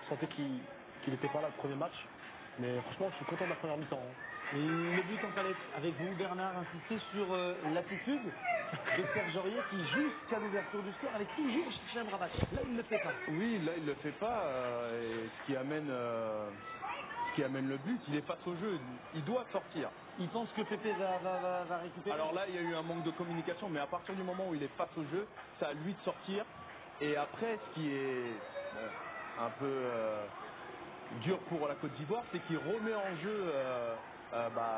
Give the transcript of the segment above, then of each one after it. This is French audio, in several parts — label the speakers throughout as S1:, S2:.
S1: Je sentais qu'il n'était pas là le premier match. Mais franchement, je suis content de la première mi-temps, hein.
S2: Et le but en palette, avec vous, Bernard, insisté sur l'attitude de Serge Aurier qui, jusqu'à l'ouverture du score, allait toujours chercher un bravage. Là, il ne le fait pas.
S3: Oui, là, il le fait pas. Et ce qui amène le but, il est face au jeu. Il doit sortir.
S2: Il pense que Pépé va récupérer.
S3: Alors là, il y a eu un manque de communication, mais à partir du moment où il est face au jeu, c'est à lui de sortir. Et après, ce qui est un peu dur pour la Côte d'Ivoire, c'est qu'il remet en jeu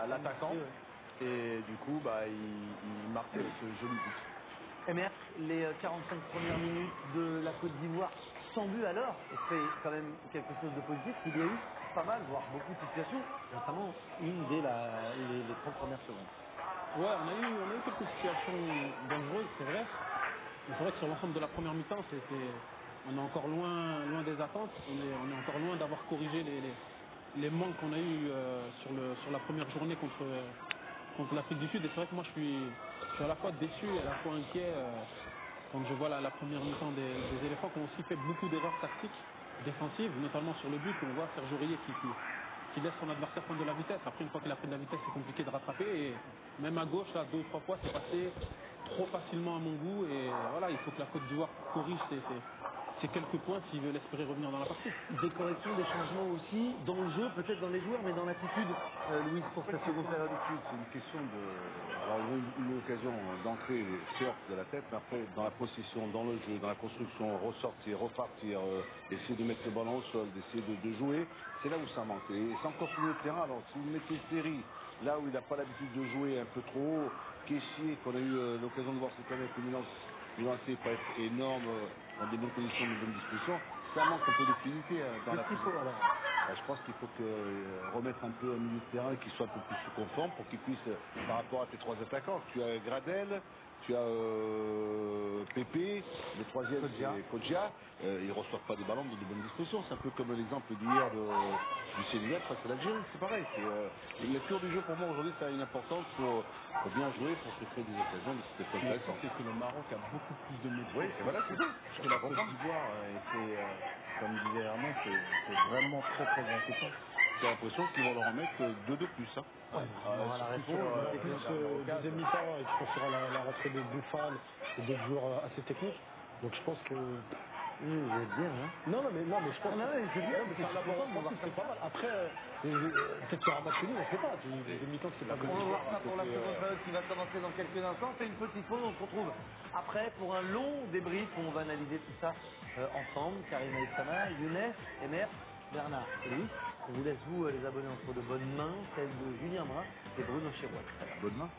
S3: l'attaquant. Et du coup, il marque ce joli but.
S2: MR, les 45 premières minutes de la Côte d'Ivoire sans but alors, c'est quand même quelque chose de positif. Il y a eu pas mal, voire beaucoup de situations, notamment une dès les 30 premières secondes.
S1: Ouais, on a eu quelques situations dangereuses, c'est vrai. Mais c'est vrai que sur l'ensemble de la première mi-temps, on est encore loin des attentes. On est encore loin d'avoir corrigé les manques qu'on a eu sur la première journée contre l'Afrique du Sud. Et c'est vrai que moi, je suis à la fois déçu et à la fois inquiet quand je vois la première mi-temps des éléphants qui ont aussi fait beaucoup d'erreurs tactiques défensives, notamment sur le but. On voit Serge Aurier qui laisse son adversaire prendre de la vitesse. Après, une fois qu'il a pris de la vitesse, c'est compliqué de rattraper. Et même à gauche, là, 2 ou 3 fois, c'est passé trop facilement à mon goût. Et voilà, il faut que la Côte d'Ivoire corrige ces quelques points s'il veut l'espérer revenir dans la partie.
S2: Des corrections, des changements aussi, dans le jeu, peut-être dans les joueurs, mais dans l'attitude, Louis, pour cette seconde période.
S4: C'est une question de. Alors, ils ont eu une occasion d'entrer, certes, de la tête, mais après, dans la possession, dans le jeu, dans la construction, ressortir, repartir, essayer de mettre le ballon au sol, d'essayer de jouer, c'est là où ça manque. Et c'est encore sur le terrain. Alors, si vous mettez Ferry, là où il n'a pas l'habitude de jouer un peu trop haut, Kessier, qu'on a eu l'occasion de voir cette année avec le Milan, il va pas être énorme dans des bonnes conditions, de bonnes dispositions. Ça manque un peu de fluidité dans la
S2: Qu'est-ce qu'il faut alors?
S4: je pense qu'il faut remettre un peu un milieu de terrain qui soit un peu plus conforme pour qu'il puisse, par rapport à tes 3 attaquants, tu as Gradel, tu as Pépé, le troisième c'est Kodja, ils ne reçoivent pas des ballons dans de bonnes dispositions. C'est un peu comme l'exemple d'hier du Sénégal face à l'Algérie, c'est pareil. La lecture du jeu pour moi aujourd'hui ça a une importance pour bien jouer, pour se créer des occasions, mais c'était pas
S1: Le
S4: intéressant.
S1: truc, c'est que le Maroc a beaucoup plus de maîtrise.
S4: Oui, c'est voilà, c'est ça.
S1: Parce que la Côte d'Ivoire était, comme disait Herman, c'est vraiment très très inquiétant.
S4: J'ai l'impression qu'ils vont leur en mettre 2 de plus. Hein.
S2: Ouais, on va la
S1: Surtout
S2: réponse.
S1: sur plus deuxième mi-temps, et je pense qu'il y aura la rentrée de Bouffal et d'autres joueurs assez techniques. Donc je pense que.
S2: Vous êtes bien, hein?
S1: Non, mais je pense
S2: Ah, non, mais c'est bien,
S1: mais
S2: c'est
S1: c'est un apport
S2: content de voir
S1: offensif,
S2: comme
S1: c'est pas
S2: ça.
S1: mal. Après, peut-être qu'il y aura un match nul, on ne sait pas. Deuxième mi-temps, c'est pas
S2: On va voir ça pour la
S1: côté,
S2: seconde période qui va commencer dans quelques instants. C'est une petite pause, on se retrouve après pour un long débrief où on va analyser tout ça ensemble. Karim Aïssama, Younes, Emer, Bernard et Louis. On vous laisse, vous, les abonnés entre de bonnes mains, celles de Julien Brun et Bruno Chérois.
S4: Bonne main.